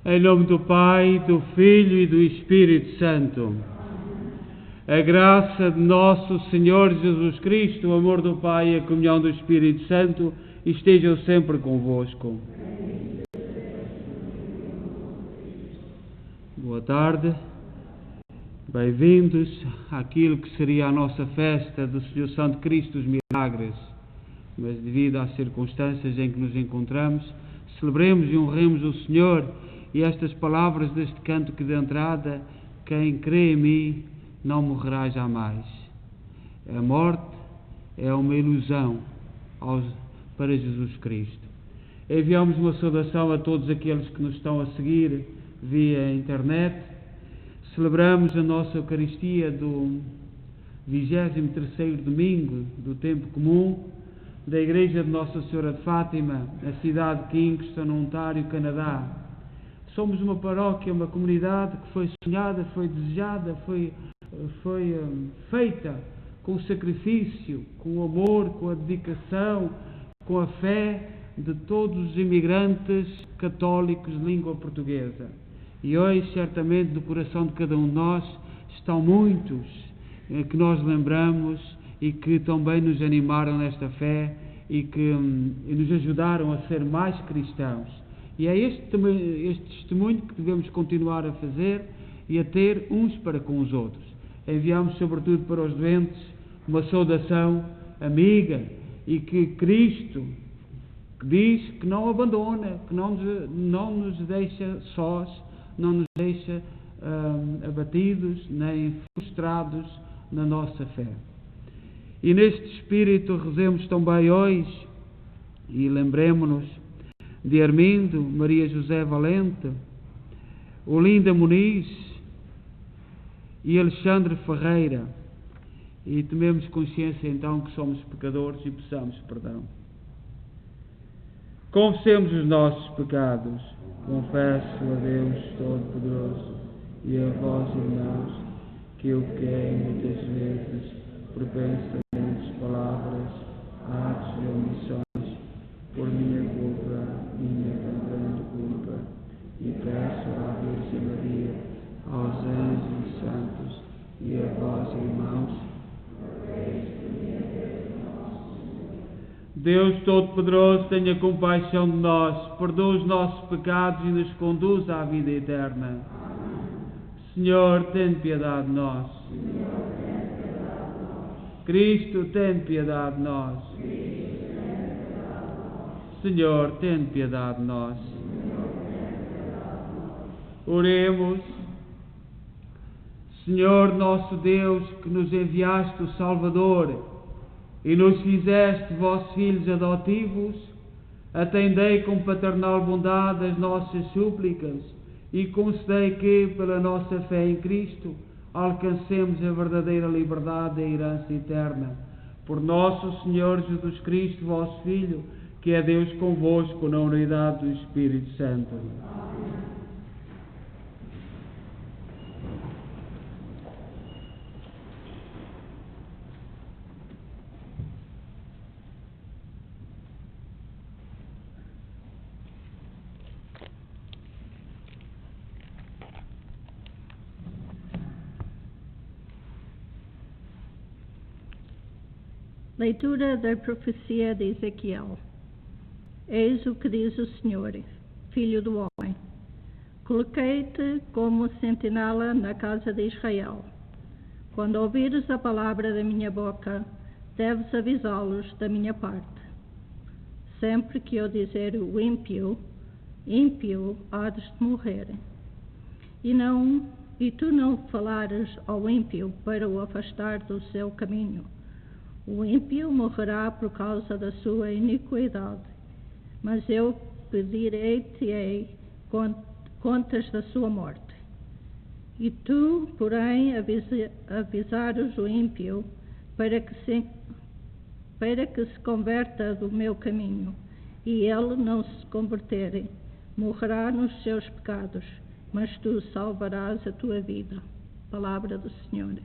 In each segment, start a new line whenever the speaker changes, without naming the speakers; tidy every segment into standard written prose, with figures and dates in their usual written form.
Em nome do Pai, do Filho e do Espírito Santo. A graça de nosso Senhor Jesus Cristo, o amor do Pai e a comunhão do Espírito Santo estejam sempre convosco. Boa tarde. Bem-vindos àquilo que seria a nossa festa do Senhor Santo Cristo dos Milagres. Mas devido às circunstâncias em que nos encontramos, celebremos e honremos o Senhor. E estas palavras deste canto que de entrada: quem crê em mim não morrerá jamais. A morte é uma ilusão para Jesus Cristo. Enviamos uma saudação a todos aqueles que nos estão a seguir via internet. Celebramos a nossa Eucaristia do 23º domingo do tempo comum da Igreja de Nossa Senhora de Fátima, na cidade de Kingston, Ontário, Canadá. Somos uma paróquia, uma comunidade que foi sonhada, foi desejada, foi feita com o sacrifício, com o amor, com a dedicação, com a fé de todos os imigrantes católicos de língua portuguesa. E hoje, certamente, no coração de cada um de nós estão muitos que nós lembramos e que também nos animaram nesta fé e que nos ajudaram a ser mais cristãos. E é este testemunho que devemos continuar a fazer e a ter uns para com os outros. Enviamos, sobretudo para os doentes, uma saudação amiga e que Cristo diz que não abandona, que não nos deixa sós, não nos deixa abatidos nem frustrados na nossa fé. E neste espírito rezemos também hoje e lembremos-nos de Armindo, Maria José Valente, Olinda Muniz e Alexandre Ferreira, e tomemos consciência então que somos pecadores e peçamos perdão. Confessemos os nossos pecados. Confesso a Deus Todo-Poderoso e a vós, irmãos, que eu pequei muitas vezes por pensamentos, palavras, atos e omissões, por minha culpa, minha grande culpa, e peço à Virgem Maria, aos anjos e santos, e a vós, irmãos, Deus Todo-Poderoso, tenha compaixão de nós, perdoa os nossos pecados e nos conduz à vida eterna. Senhor, tem piedade de nós. Cristo, tem piedade de nós. Senhor, tem piedade de nós. Oremos. Senhor nosso Deus, que nos enviaste o Salvador e nos fizeste vossos filhos adotivos, atendei com paternal bondade as nossas súplicas e concedei que, pela nossa fé em Cristo, alcancemos a verdadeira liberdade e a herança eterna. Por nosso Senhor Jesus Cristo, vosso Filho, que é Deus convosco na unidade do Espírito Santo.
Leitura da profecia de Ezequiel. Eis o que diz o Senhor, Filho do homem: coloquei-te como sentinela na casa de Israel. Quando ouvires a palavra da minha boca, deves avisá-los da minha parte. Sempre que eu dizer o ímpio, hades de morrer. E tu não falares ao ímpio para o afastar do seu caminho. O ímpio morrerá por causa da sua iniquidade, mas eu pedirei-te-ei contas da sua morte. E tu, porém, avisares o ímpio para que se converta do meu caminho, e ele não se converter, morrerá nos seus pecados, mas tu salvarás a tua vida. Palavra do Senhor.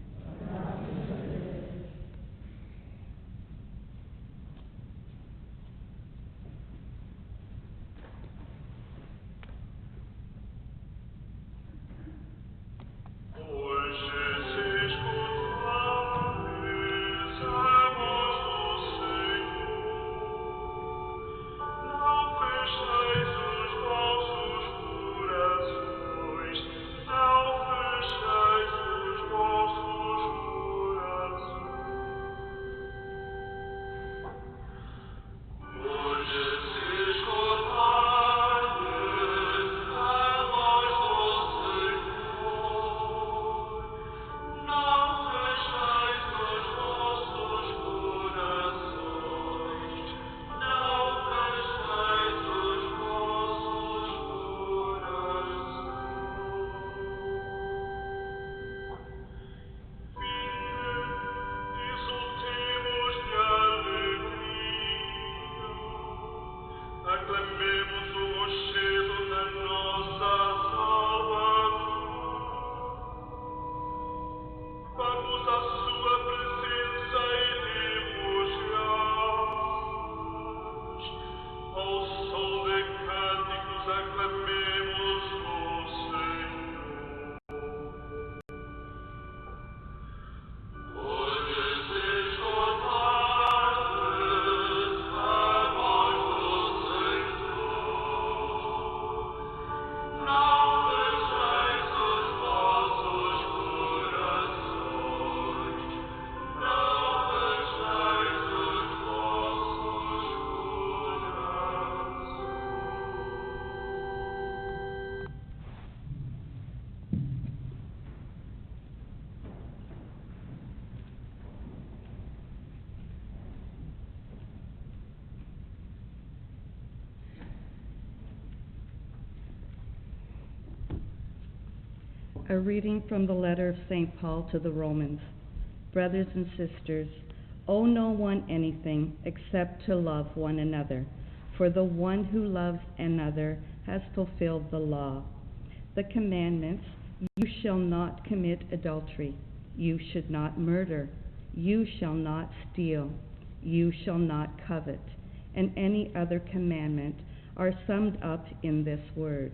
A reading from the letter of St. Paul to the Romans. Brothers and sisters, owe no one anything except to love one another, for the one who loves another has fulfilled the law. The commandments: you shall not commit adultery, you should not murder, you shall not steal, you shall not covet, and any other commandment are summed up in this word: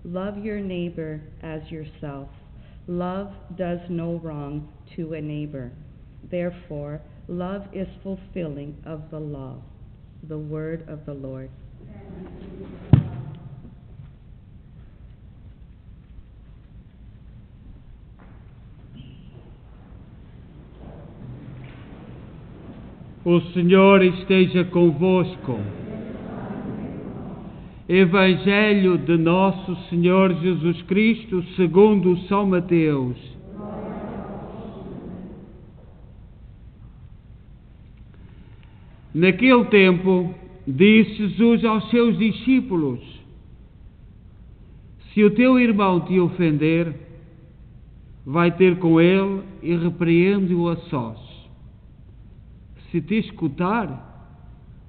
love your neighbor as yourself. Love does no wrong to a neighbor. Therefore, love is fulfilling of the law. The word of the Lord.
O Senhor esteja convosco. Evangelho de Nosso Senhor Jesus Cristo segundo São Mateus. Naquele tempo, disse Jesus aos seus discípulos: se o teu irmão te ofender, vai ter com ele e repreende-o a sós. Se te escutar,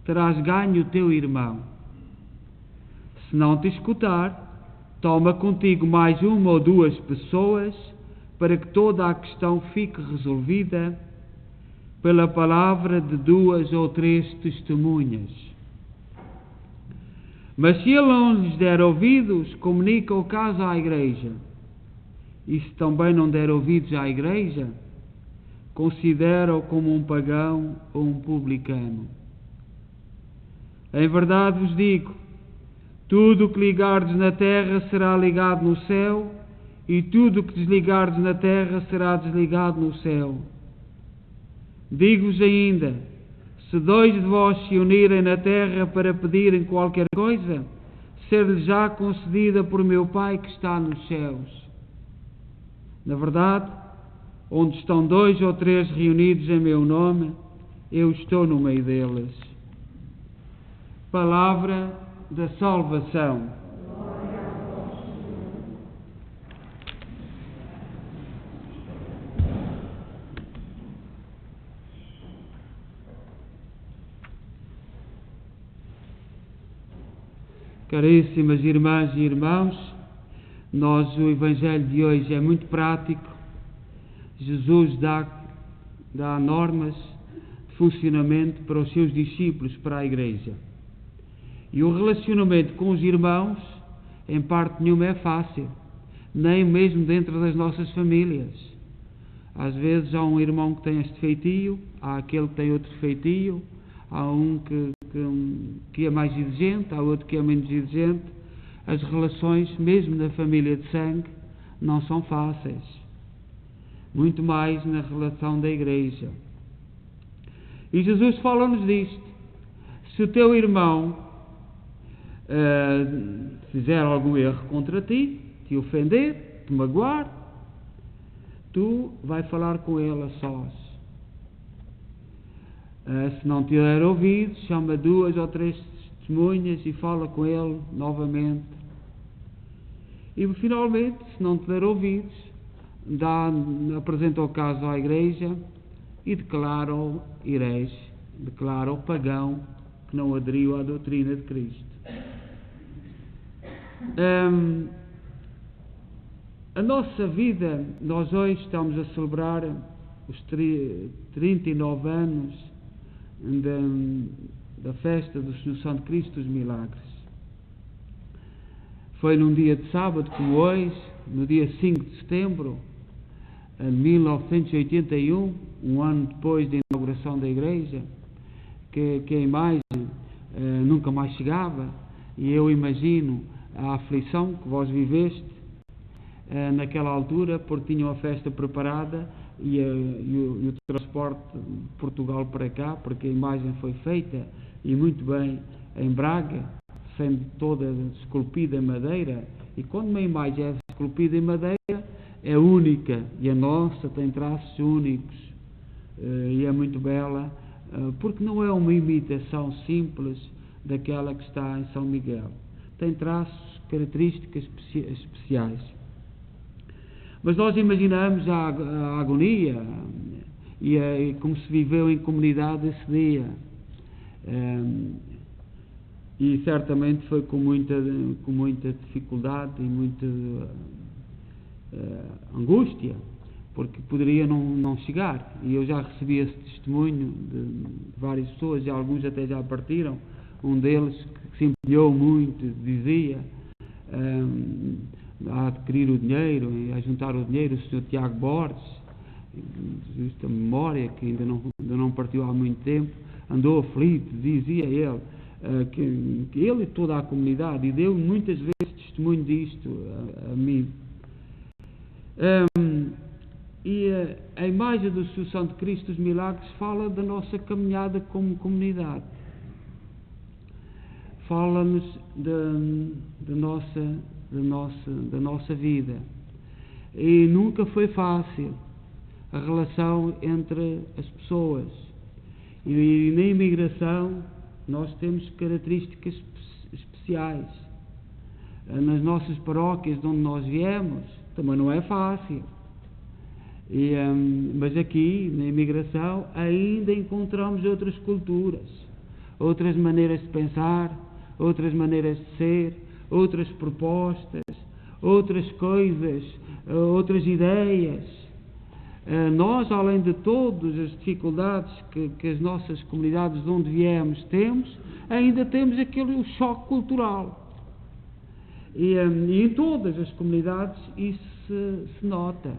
terás ganho o teu irmão. Se não te escutar, toma contigo mais uma ou duas pessoas, para que toda a questão fique resolvida pela palavra de 2 ou 3 testemunhas. Mas se ele não lhes der ouvidos, comunica o caso à igreja. E se também não der ouvidos à igreja, considera-o como um pagão ou um publicano. Em verdade vos digo, tudo o que ligardes na terra será ligado no céu, e tudo o que desligardes na terra será desligado no céu. Digo-vos ainda, se 2 de vós se unirem na terra para pedirem qualquer coisa, ser-lhes já concedida por meu Pai que está nos céus. Na verdade, onde estão 2 ou 3 reunidos em meu nome, eu estou no meio deles. Palavra da salvação. Caríssimas irmãs e irmãos, o Evangelho de hoje é muito prático. Jesus dá normas de funcionamento para os seus discípulos, para a Igreja. E o relacionamento com os irmãos, em parte nenhuma, é fácil, nem mesmo dentro das nossas famílias. Às vezes há um irmão que tem este feitio, há aquele que tem outro feitio, há um que é mais exigente, há outro que é menos exigente. As relações, mesmo na família de sangue, não são fáceis. Muito mais na relação da Igreja. E Jesus fala-nos disto. Se o teu irmão fizer algum erro contra ti, te ofender, te magoar, tu vai falar com ele a sós. Se não te der ouvidos, chama 2 ou 3 testemunhas e fala com ele novamente. E finalmente, se não te der ouvidos, apresenta o caso à Igreja e declara-o herege, declara-o pagão que não aderiu à doutrina de Cristo. A nossa vida, nós hoje estamos a celebrar os 39 anos da festa do Senhor Santo Cristo dos Milagres. Foi num dia de sábado como hoje, no dia 5 de setembro de 1981, um ano depois da inauguração da Igreja, que a imagem nunca mais chegava, e eu imagino a aflição que vós viveste naquela altura, porque tinham a festa preparada e o transporte de Portugal para cá, porque a imagem foi feita, e muito bem, em Braga, sendo toda esculpida em madeira. E quando uma imagem é esculpida em madeira, é única, e a nossa tem traços únicos, e é muito bela, porque não é uma imitação simples daquela que está em São Miguel. Tem traços, características especiais. Mas nós imaginamos a agonia e como se viveu em comunidade esse dia. E certamente foi com muita dificuldade e muita angústia, porque poderia não chegar. E eu já recebi esse testemunho de várias pessoas, e alguns até já partiram. Um deles, que se empenhou muito, dizia a adquirir o dinheiro e a juntar o dinheiro, o Sr. Tiago Borges, justa memória, que ainda não partiu há muito tempo, andou aflito, dizia ele, que ele e toda a comunidade, e deu muitas vezes testemunho disto a mim. E a imagem do Seu Santo Cristo dos Milagres fala da nossa caminhada como comunidade. Fala-nos da nossa vida. E nunca foi fácil a relação entre as pessoas. E na imigração nós temos características especiais. Nas nossas paróquias de onde nós viemos também não é fácil. Mas aqui, na imigração, ainda encontramos outras culturas, outras maneiras de pensar, outras maneiras de ser, outras propostas, outras coisas, outras ideias. Nós, além de todas as dificuldades que as nossas comunidades de onde viemos temos, ainda temos aquele choque cultural. E em todas as comunidades isso se nota.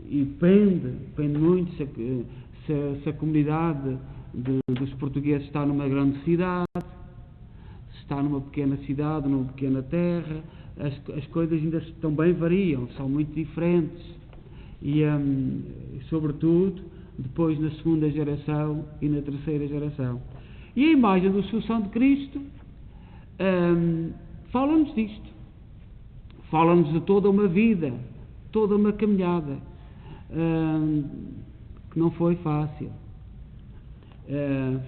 E depende muito se a comunidade dos portugueses está numa grande cidade, se está numa pequena cidade, numa pequena terra. As coisas ainda também variam, são muito diferentes. E sobretudo depois na segunda geração e na terceira geração. E a imagem do Seu Santo Cristo fala-nos disto, fala-nos de toda uma vida, toda uma caminhada que não foi fácil.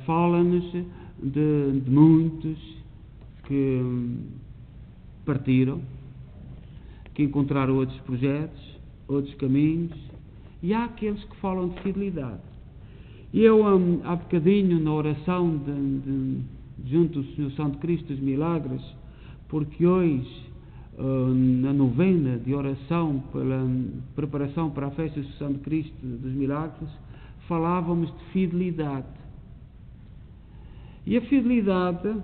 Fala-nos de muitos que partiram, que encontraram outros projetos, outros caminhos, e há aqueles que falam de fidelidade. Eu, há bocadinho, na oração junto do Senhor Santo Cristo dos Milagres, porque hoje, na novena de oração pela preparação para a festa do Santo Cristo dos Milagres, falávamos de fidelidade. E a fidelidade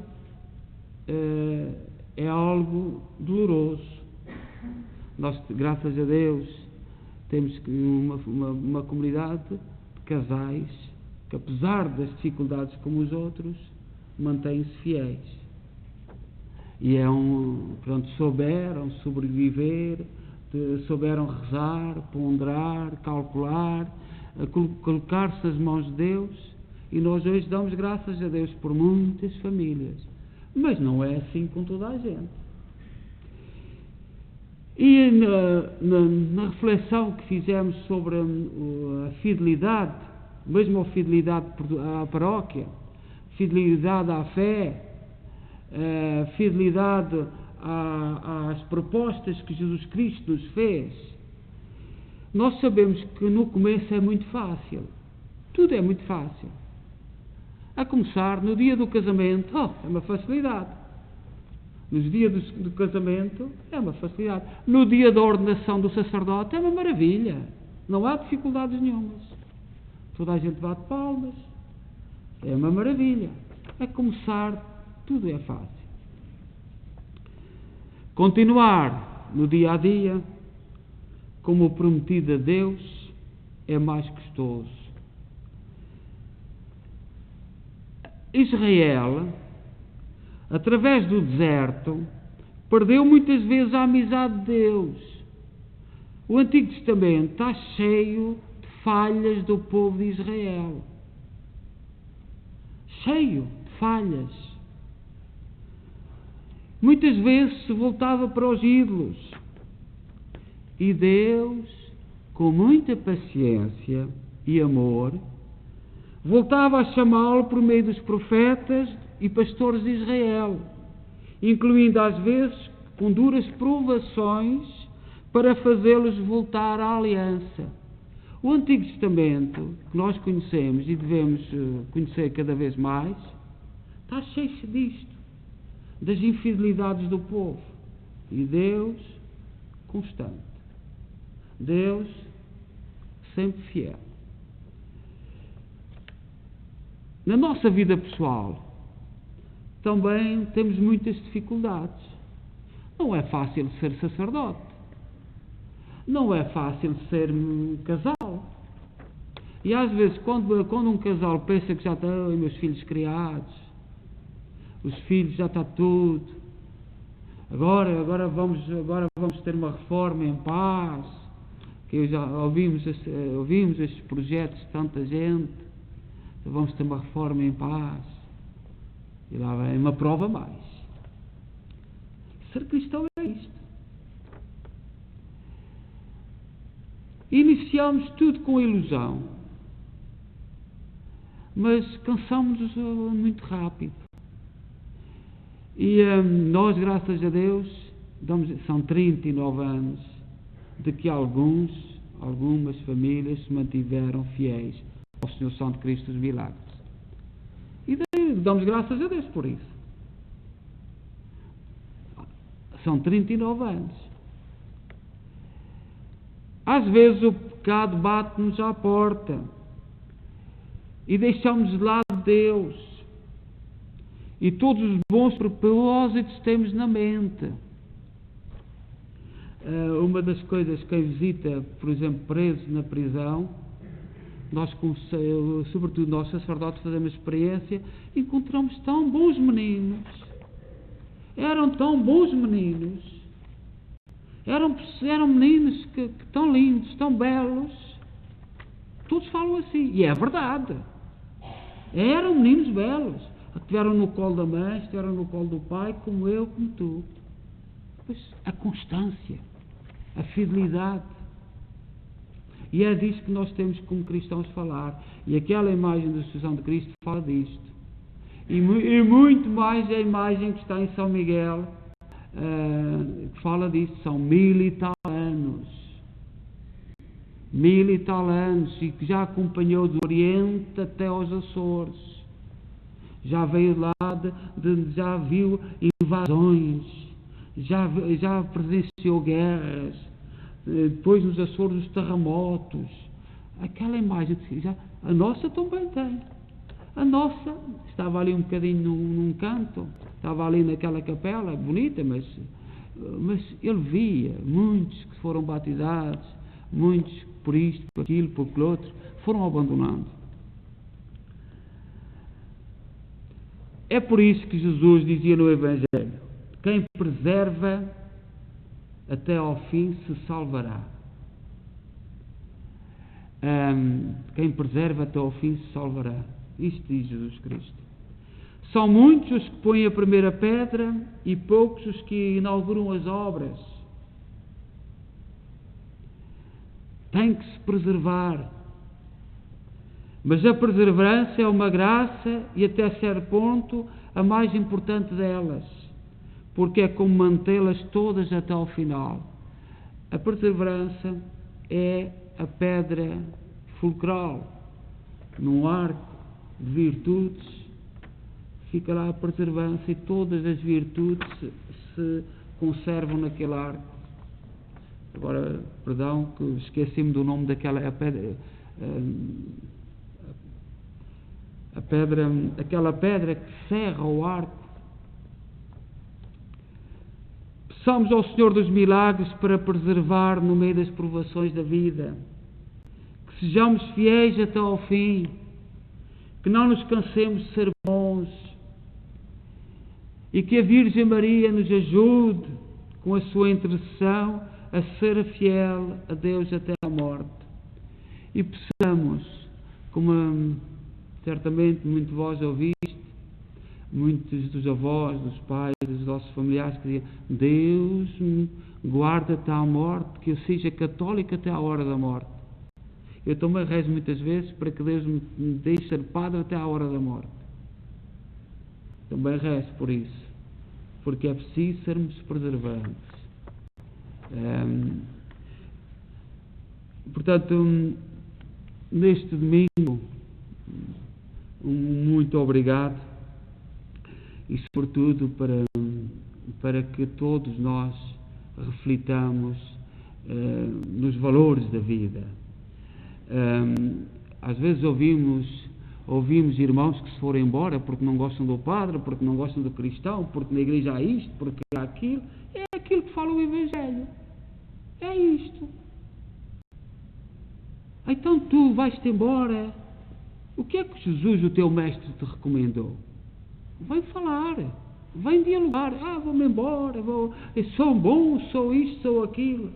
é algo doloroso. Nós, graças a Deus, temos uma comunidade de casais que, apesar das dificuldades como os outros, mantêm-se fiéis. E souberam sobreviver, souberam rezar, ponderar, calcular, colocar-se nas mãos de Deus, e nós hoje damos graças a Deus por muitas famílias. Mas não é assim com toda a gente. E na reflexão que fizemos sobre a fidelidade, mesmo a fidelidade à paróquia, fidelidade à fé, fidelidade às propostas que Jesus Cristo nos fez, nós sabemos que no começo é muito fácil. Tudo é muito fácil. A começar no dia do casamento, é uma facilidade. Nos dias do casamento é uma facilidade. No dia da ordenação do sacerdote é uma maravilha. Não há dificuldades nenhumas. Toda a gente bate palmas. É uma maravilha. A começar, tudo é fácil. Continuar no dia a dia, como prometido a Deus, é mais custoso. Israel, através do deserto, perdeu muitas vezes a amizade de Deus. O Antigo Testamento está cheio de falhas do povo de Israel. Cheio de falhas. Muitas vezes se voltava para os ídolos. E Deus, com muita paciência e amor, voltava a chamá-lo por meio dos profetas e pastores de Israel, incluindo às vezes com duras provações para fazê-los voltar à aliança. O Antigo Testamento, que nós conhecemos e devemos conhecer cada vez mais, está cheio disto, das infidelidades do povo. E Deus constante. Deus sempre fiel. Na nossa vida pessoal, também temos muitas dificuldades. Não é fácil ser sacerdote. Não é fácil ser casal. E às vezes, quando um casal pensa que já estão meus filhos criados, os filhos já está tudo, agora vamos ter uma reforma em paz, que já ouvimos estes projetos de tanta gente, vamos ter uma reforma em paz, e lá vem uma prova mais. Ser cristão é isto. Iniciamos tudo com ilusão, mas cansamos-nos muito rápido. E nós, graças a Deus, são 39 anos de que algumas famílias se mantiveram fiéis ao Senhor Santo Cristo dos Milagres. E daí damos graças a Deus por isso. São 39 anos. Às vezes o pecado bate-nos à porta e deixamos de lado Deus e todos os bons propósitos temos na mente. Uma das coisas, quem visita, por exemplo, presos na prisão, nós, sobretudo nós sacerdotes, fazemos experiência, encontramos tão bons meninos, eram tão bons meninos, eram meninos que tão lindos, tão belos, todos falam assim, e é verdade, eram meninos belos, estiveram no colo da mãe, estiveram no colo do pai, como eu, como tu. Pois a constância, a fidelidade, e é disso que nós temos como cristãos falar, e aquela imagem da Assunção de Cristo fala disto, e muito mais a imagem que está em São Miguel, que fala disso, são 1000 e tal anos, 1000 e tal anos, e que já acompanhou do Oriente até aos Açores, já veio lá, já viu invasões, já presenciou guerras, depois nos Açores os terremotos, aquela imagem, a nossa também tem. A nossa estava ali um bocadinho num canto, estava ali naquela capela, bonita, mas ele via muitos que foram batizados, muitos por isto, por aquilo, por aquilo outro, foram abandonando. É por isso que Jesus dizia no Evangelho: quem preserva até ao fim se salvará. Quem preserva até ao fim se salvará. Isto diz Jesus Cristo. São muitos os que põem a primeira pedra e poucos os que inauguram as obras. Tem que se preservar. Mas a perseverança é uma graça e até certo ponto a mais importante delas, porque é como mantê-las todas até ao final. A perseverança é a pedra fulcral num arco de virtudes, fica lá a perseverança e todas as virtudes se conservam naquele arco. Agora, perdão, que esqueci-me do nome daquela aquela pedra que cerra o arco. Peçamos ao Senhor dos Milagres para preservar no meio das provações da vida, que sejamos fiéis até ao fim, que não nos cansemos de ser bons e que a Virgem Maria nos ajude com a sua intercessão a ser fiel a Deus até à morte. E peçamos, como certamente muito vós ouviste, muitos dos avós, dos pais, dos nossos familiares que diziam: Deus me guarda até à morte, que eu seja católico até à hora da morte. Eu também rezo muitas vezes para que Deus me deixe ser padre até à hora da morte. Também rezo por isso, porque é preciso sermos preservantes. Portanto, neste domingo, muito obrigado e, sobretudo, para que todos nós reflitamos nos valores da vida. Às vezes ouvimos irmãos que se foram embora porque não gostam do padre, porque não gostam do cristão, porque na igreja há isto, porque há aquilo. É aquilo que fala o Evangelho. É isto. Então tu vais-te embora. O que é que Jesus, o teu mestre, te recomendou? Vem falar, vem dialogar. Vou-me embora, eu sou bom, sou isto, sou aquilo.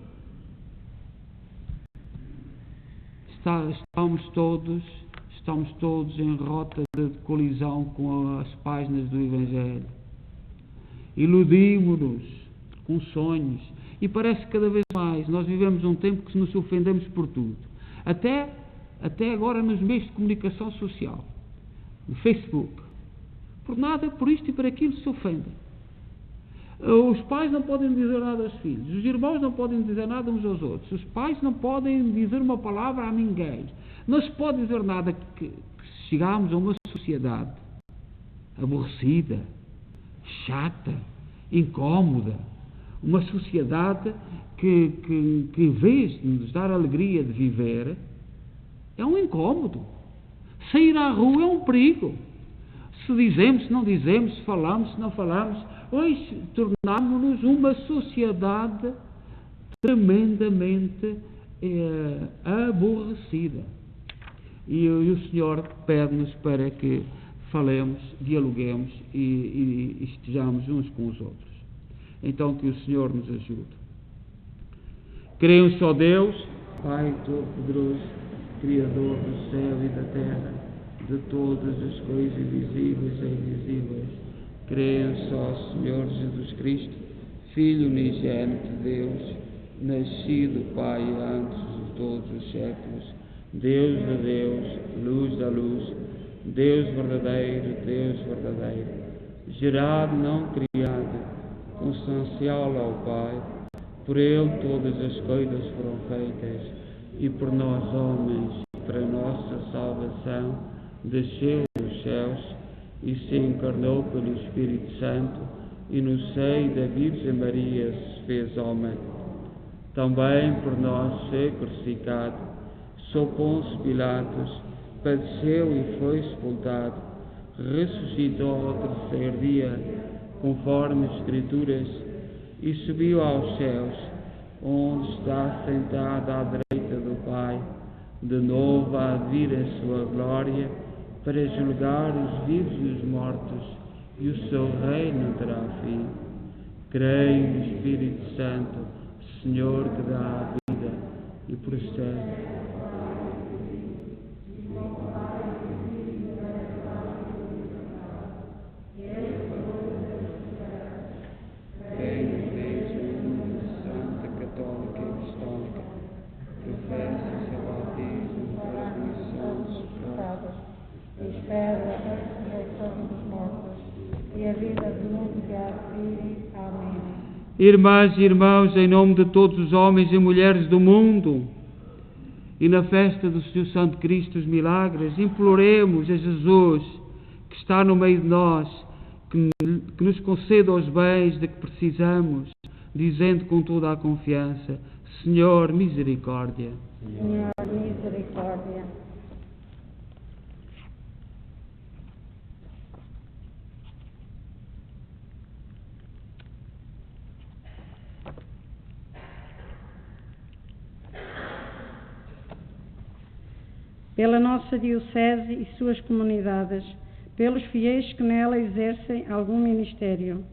Estamos todos em rota de colisão com as páginas do Evangelho. Iludimos-nos com sonhos. E parece que cada vez mais nós vivemos um tempo que nos ofendemos por tudo. Até agora nos meios de comunicação social, no Facebook. Por nada, por isto e por aquilo se ofendem. Os pais não podem dizer nada aos filhos. Os irmãos não podem dizer nada uns aos outros. Os pais não podem dizer uma palavra a ninguém. Não se pode dizer nada que chegamos a uma sociedade aborrecida, chata, incómoda. Uma sociedade que em vez de nos dar a alegria de viver, é um incómodo. Sair à rua é um perigo. Se dizemos, se não dizemos, se falamos, se não falamos, hoje tornámos-nos uma sociedade tremendamente aborrecida. E o Senhor pede-nos para que falemos, dialoguemos e estejamos uns com os outros. Então que o Senhor nos ajude. Creio em só Deus, Pai Todo-Poderoso, Criador do céu e da terra, de todas as coisas visíveis e invisíveis. Creio em só Senhor Jesus Cristo, Filho unigênito de Deus, nascido Pai antes de todos os séculos, Deus de Deus, luz da luz, Deus verdadeiro, gerado, não criado, consubstancial ao Pai, por Ele todas as coisas foram feitas, e por nós homens, para nossa salvação, desceu dos céus e se encarnou pelo Espírito Santo, e no seio da Virgem Maria se fez homem. Também por nós foi crucificado, sob Pôncio Pilatos, padeceu e foi sepultado, ressuscitou ao terceiro dia, conforme as Escrituras, e subiu aos céus, onde está sentado à direita do Pai. De novo há de vir a sua glória, para julgar os vivos e os mortos, e o seu reino terá fim. Creio no Espírito Santo, Senhor, que dá a vida e procede. Irmãs e irmãos, em nome de todos os homens e mulheres do mundo, e na festa do Senhor Santo Cristo dos Milagres, imploremos a Jesus, que está no meio de nós, que nos conceda os bens de que precisamos, dizendo com toda a confiança: Senhor, misericórdia.
Senhor, misericórdia.
Pela nossa Diocese e suas comunidades, pelos fiéis que nela exercem algum ministério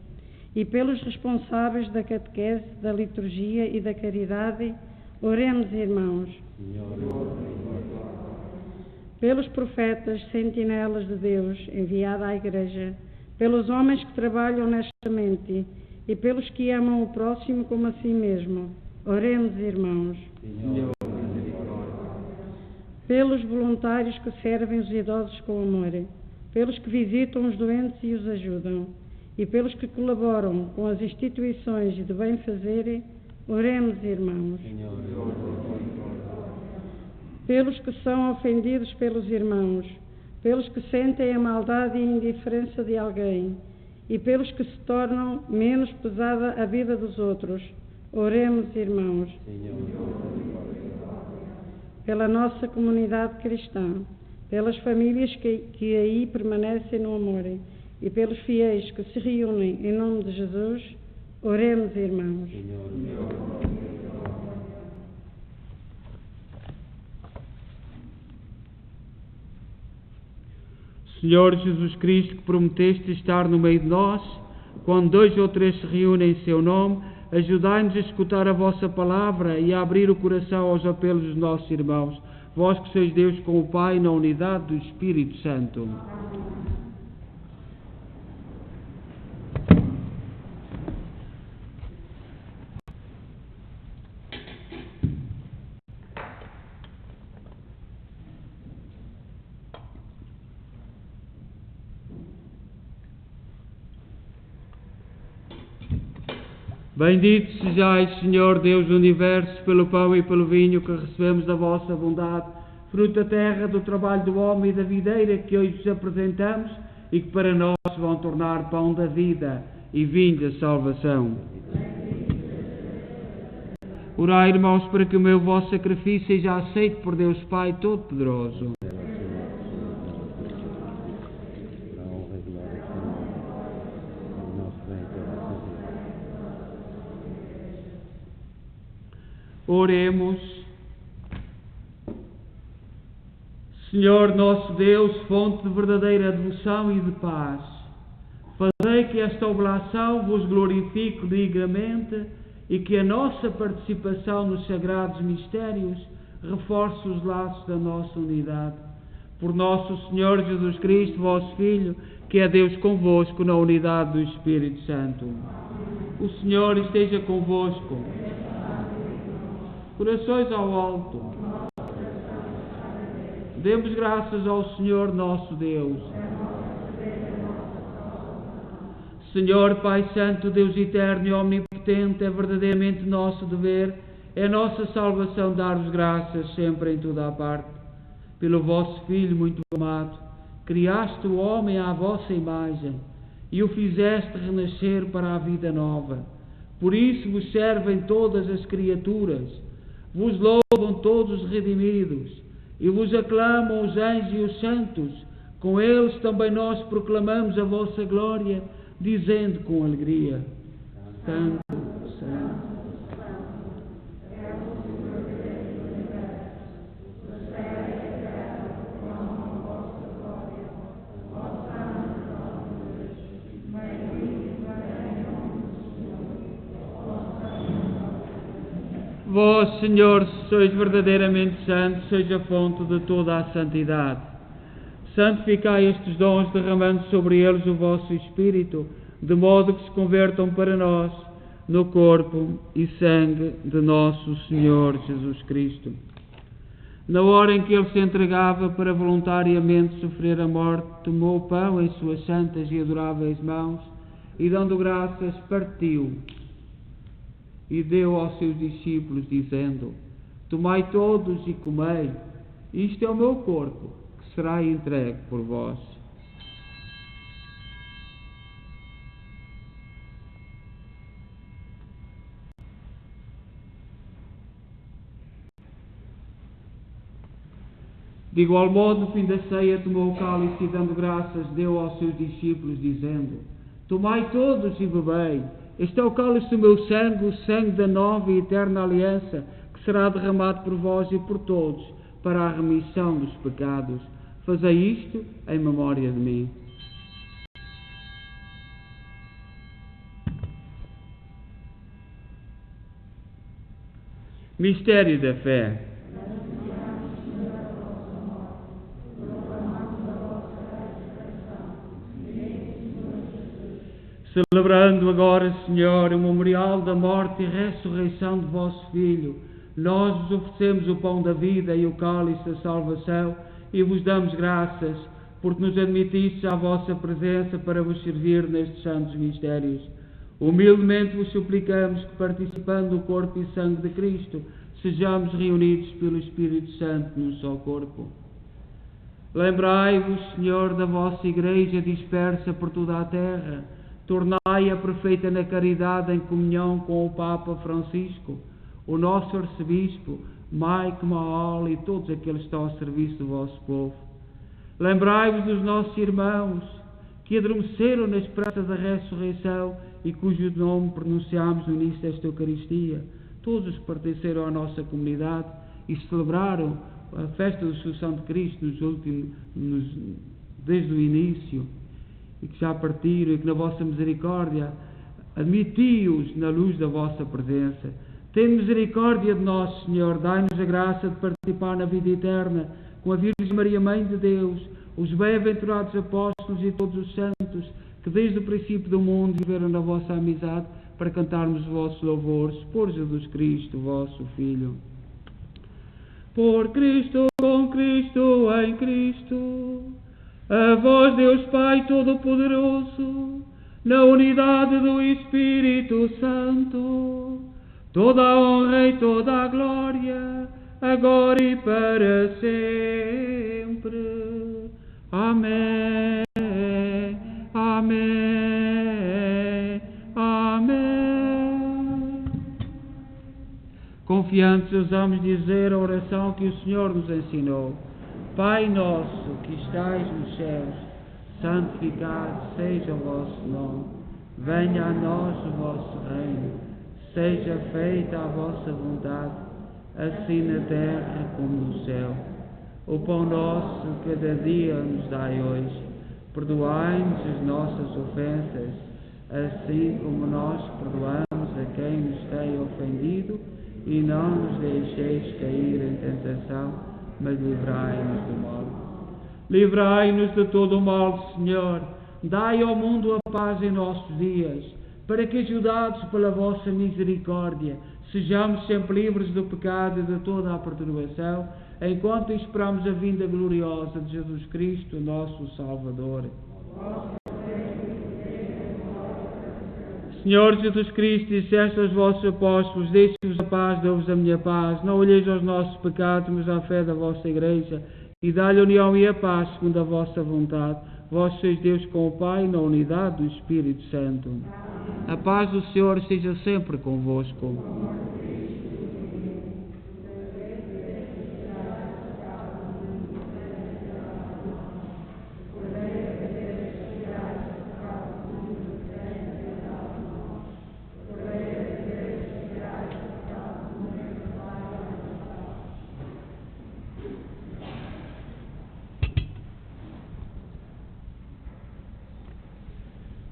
e pelos responsáveis da catequese, da liturgia e da caridade, oremos, irmãos. Pelos profetas, sentinelas de Deus, enviados à Igreja, pelos homens que trabalham nesta mente e pelos que amam o próximo como a si mesmo, oremos, irmãos. Pelos voluntários que servem os idosos com amor, pelos que visitam os doentes e os ajudam, e pelos que colaboram com as instituições de bem-fazer, oremos, irmãos. pelos que são ofendidos pelos irmãos, pelos que sentem a maldade e a indiferença de alguém, e pelos que se tornam menos pesada a vida dos outros. Oremos, irmãos. Pela nossa comunidade cristã, pelas famílias que aí permanecem no amor, e pelos fiéis que se reúnem em nome de Jesus, oremos, irmãos.
Senhor Jesus Cristo, que prometeste estar no meio de nós, quando 2 ou 3 se reúnem em seu nome, ajudai-nos a escutar a vossa palavra e a abrir o coração aos apelos dos nossos irmãos. Vós que sois Deus com o Pai, na unidade do Espírito Santo. Bendito sejais, Senhor Deus do Universo, pelo pão e pelo vinho que recebemos da vossa bondade, fruto da terra, do trabalho do homem e da videira que hoje vos apresentamos e que para nós vão tornar pão da vida e vinho da salvação. Orai, irmãos, para que o meu vosso sacrifício seja aceito por Deus Pai Todo-Poderoso. Oremos. Senhor nosso Deus, fonte de verdadeira devoção e de paz, fazei que esta oblação vos glorifique dignamente e que a nossa participação nos sagrados mistérios reforce os laços da nossa unidade. Por nosso Senhor Jesus Cristo, vosso Filho, que é Deus convosco na unidade do Espírito Santo. O Senhor esteja convosco. Corações ao alto. Demos graças ao Senhor nosso Deus. Senhor Pai Santo, Deus eterno e omnipotente, é verdadeiramente nosso dever, é nossa salvação dar-vos graças sempre em toda a parte. Pelo vosso Filho muito amado, criaste o homem à vossa imagem e o fizeste renascer para a vida nova. Por isso vos servem todas as criaturas, vos louvam todos os redimidos, e vos aclamam os anjos e os santos. Com eles também nós proclamamos a vossa glória, dizendo com alegria: Santo, Santo. Vós, Senhor, sois verdadeiramente santos, sois a fonte de toda a santidade. Santificai estes dons, derramando sobre eles o vosso Espírito, de modo que se convertam para nós no corpo e sangue de nosso Senhor Jesus Cristo. Na hora em que ele se entregava para voluntariamente sofrer a morte, tomou o pão em suas santas e adoráveis mãos e, dando graças, partiu e deu aos seus discípulos, dizendo: Tomai todos e comei, isto é o meu corpo, que será entregue por vós. De igual modo, no fim da ceia, tomou o cálice e, dando graças, deu aos seus discípulos, dizendo: Tomai todos e bebei, este é o cálice do meu sangue, o sangue da nova e eterna aliança, que será derramado por vós e por todos, para a remissão dos pecados. Fazei isto em memória de mim. Mistério da fé. Celebrando agora, Senhor, o memorial da morte e ressurreição de vosso Filho, nós vos oferecemos o pão da vida e o cálice da salvação e vos damos graças, porque nos admitistes à vossa presença para vos servir nestes santos mistérios. Humildemente vos suplicamos que, participando do corpo e sangue de Cristo, sejamos reunidos pelo Espírito Santo num só corpo. Lembrai-vos, Senhor, da vossa Igreja dispersa por toda a terra. Tornai-a perfeita na caridade em comunhão com o Papa Francisco, o nosso Arcebispo, Mike Mahal e todos aqueles que estão ao serviço do vosso povo. Lembrai-vos dos nossos irmãos que adormeceram na esperança da ressurreição e cujo nome pronunciámos no início desta Eucaristia. Todos os que pertenceram à nossa comunidade e celebraram a festa da Assunção de Cristo desde o início, e que já partiram, e que na vossa misericórdia admiti-os na luz da vossa presença. Tem misericórdia de nós, Senhor, dai-nos a graça de participar na vida eterna com a Virgem Maria, Mãe de Deus, os bem-aventurados apóstolos e todos os santos, que desde o princípio do mundo viveram na vossa amizade, para cantarmos os vossos louvores, por Jesus Cristo, vosso Filho. Por Cristo, com Cristo, em Cristo, a vós, Deus Pai Todo-Poderoso, na unidade do Espírito Santo, toda a honra e toda a glória, agora e para sempre. Amém. Amém. Amém. Confiantes, ousamos dizer a oração que o Senhor nos ensinou. Pai nosso que estais nos céus, santificado seja o vosso nome. Venha a nós o vosso reino. Seja feita a vossa vontade, assim na terra como no céu. O pão nosso cada dia nos dai hoje. Perdoai-nos as nossas ofensas, assim como nós perdoamos a quem nos tem ofendido, e não nos deixeis cair em tentação, mas livrai-nos do mal. Livrai-nos de todo o mal, Senhor. Dai ao mundo a paz em nossos dias, para que, ajudados pela vossa misericórdia, sejamos sempre livres do pecado e de toda a perturbação, enquanto esperamos a vinda gloriosa de Jesus Cristo, nosso Salvador. Senhor Jesus Cristo, disseste aos vossos apóstolos: deixe-vos a paz, dou-vos a minha paz. Não olheis aos nossos pecados, mas à fé da vossa Igreja, e dá-lhe a união e a paz, segundo a vossa vontade. Vós sois Deus com o Pai, na unidade do Espírito Santo. A paz do Senhor esteja sempre convosco.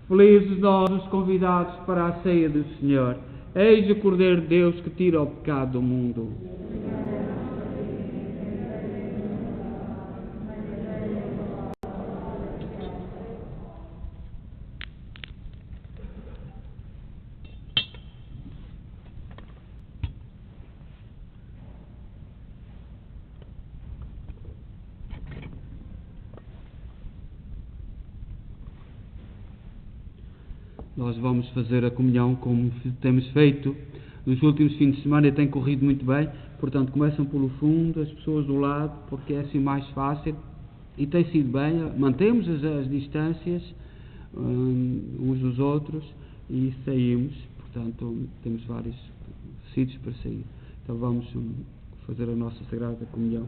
Felizes nós, os convidados para a ceia do Senhor. Eis o Cordeiro de Deus que tira o pecado do mundo. Nós vamos fazer a comunhão como temos feito nos últimos fins de semana e tem corrido muito bem. Portanto, começam pelo fundo, as pessoas do lado, porque é assim mais fácil e tem sido bem. Mantemos as distâncias uns dos outros e saímos. Portanto, temos vários sítios para sair. Então vamos fazer a nossa Sagrada Comunhão.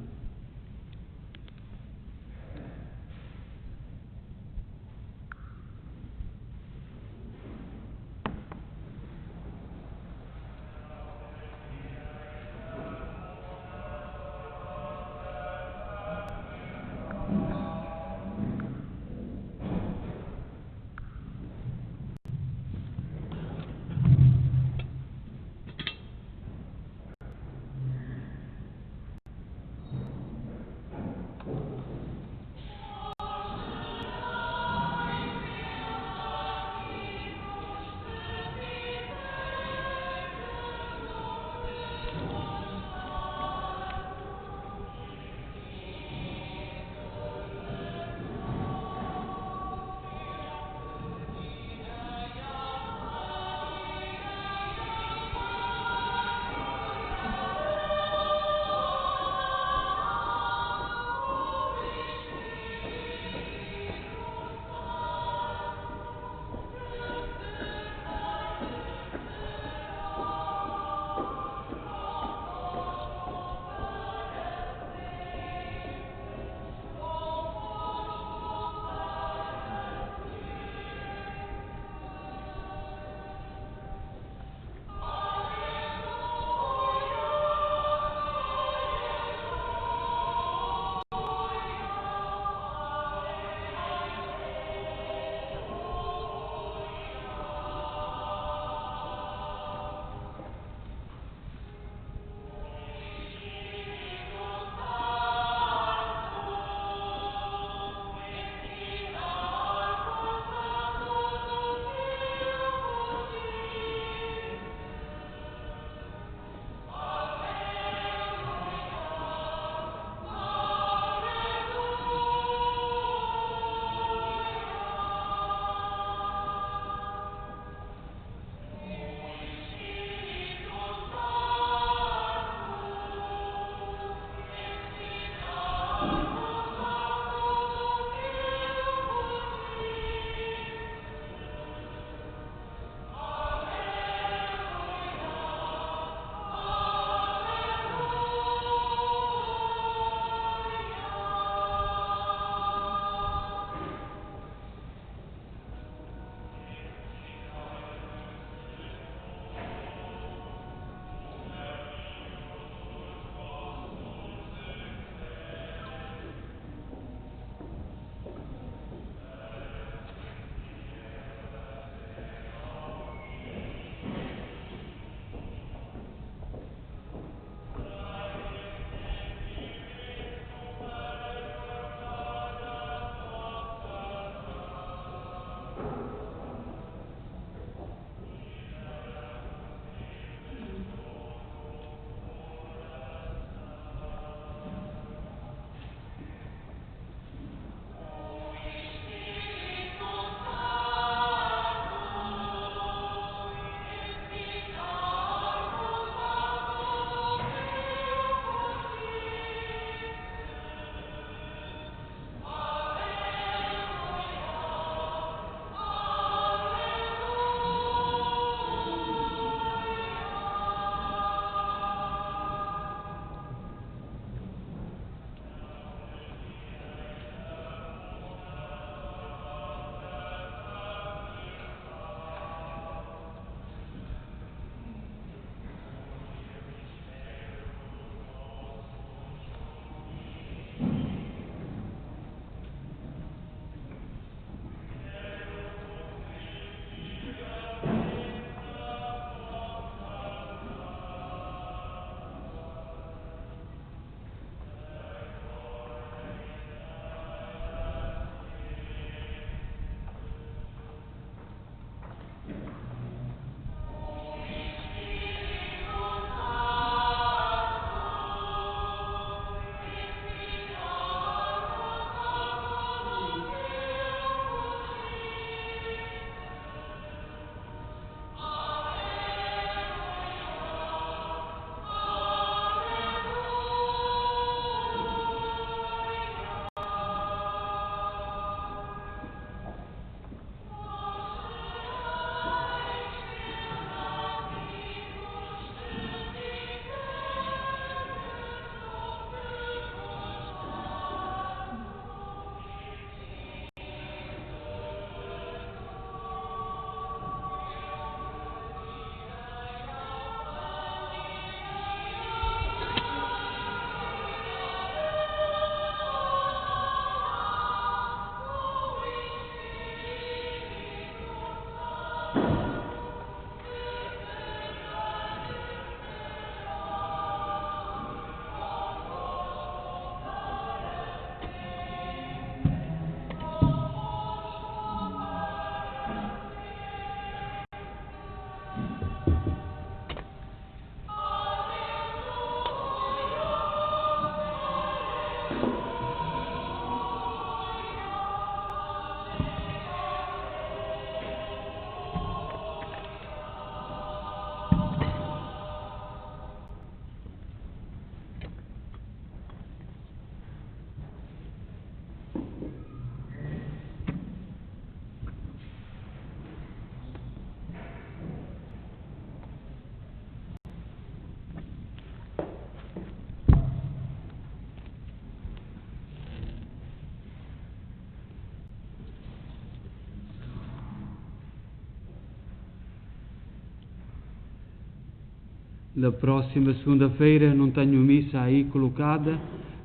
Na próxima segunda-feira não tenho missa aí colocada,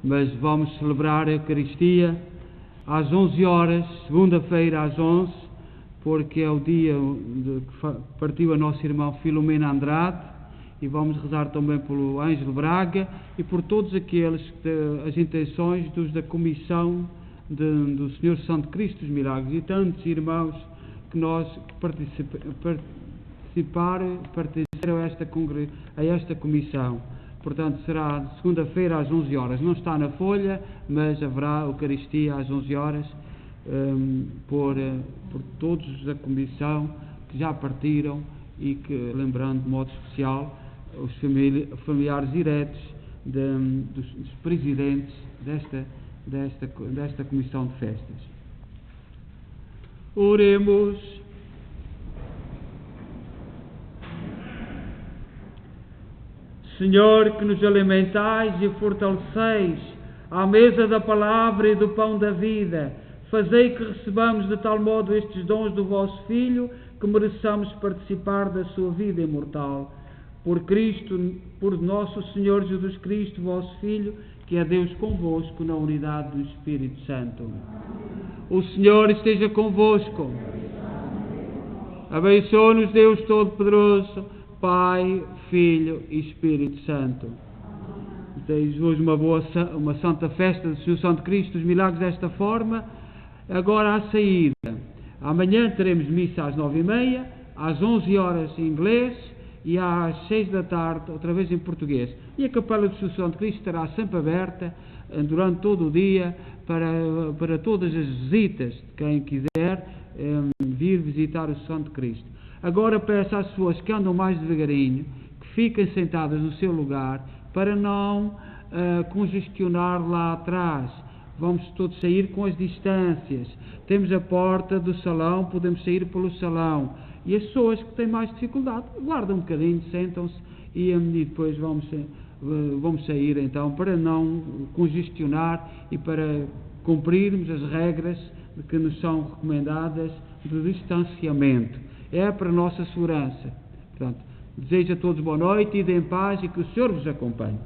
mas vamos celebrar a Eucaristia às 11 horas, segunda-feira às 11, porque é o dia que partiu a nossa irmã Filomena Andrade, e vamos rezar também pelo Ângelo Braga e por todos aqueles, as intenções da Comissão do Senhor Santo Cristo dos Milagres e tantos irmãos que participaram a esta comissão. Portanto, será segunda-feira às 11 horas. Não está na folha, mas haverá Eucaristia às 11 horas por todos da comissão que já partiram e que, lembrando de modo especial, os familiares diretos dos presidentes desta comissão de festas. Oremos. Senhor, que nos alimentais e fortaleceis à mesa da palavra e do pão da vida, fazei que recebamos de tal modo estes dons do vosso Filho, que mereçamos participar da sua vida imortal. Por Cristo, por nosso Senhor Jesus Cristo, vosso Filho, que é Deus convosco na unidade do Espírito Santo. O Senhor esteja convosco. Abençoe-nos Deus Todo-Poderoso, Pai, Filho e Espírito Santo. Desejo-vos uma santa festa do Senhor Santo Cristo dos Milagres desta forma. Agora à saída. Amanhã teremos missa às 9h30, às 11 horas em inglês e às 6 da tarde, outra vez em português. E a Capela do Senhor Santo Cristo estará sempre aberta durante todo o dia para todas as visitas de quem quiser vir visitar o Santo Cristo. Agora peço às pessoas que andam mais devagarinho, que fiquem sentadas no seu lugar, para não congestionar lá atrás. Vamos todos sair com as distâncias. Temos a porta do salão, podemos sair pelo salão. E as pessoas que têm mais dificuldade, guardam um bocadinho, sentam-se e depois vamos sair então, para não congestionar e para cumprirmos as regras que nos são recomendadas do distanciamento. É para a nossa segurança. Portanto, desejo a todos boa noite, ide em paz e que o Senhor vos acompanhe.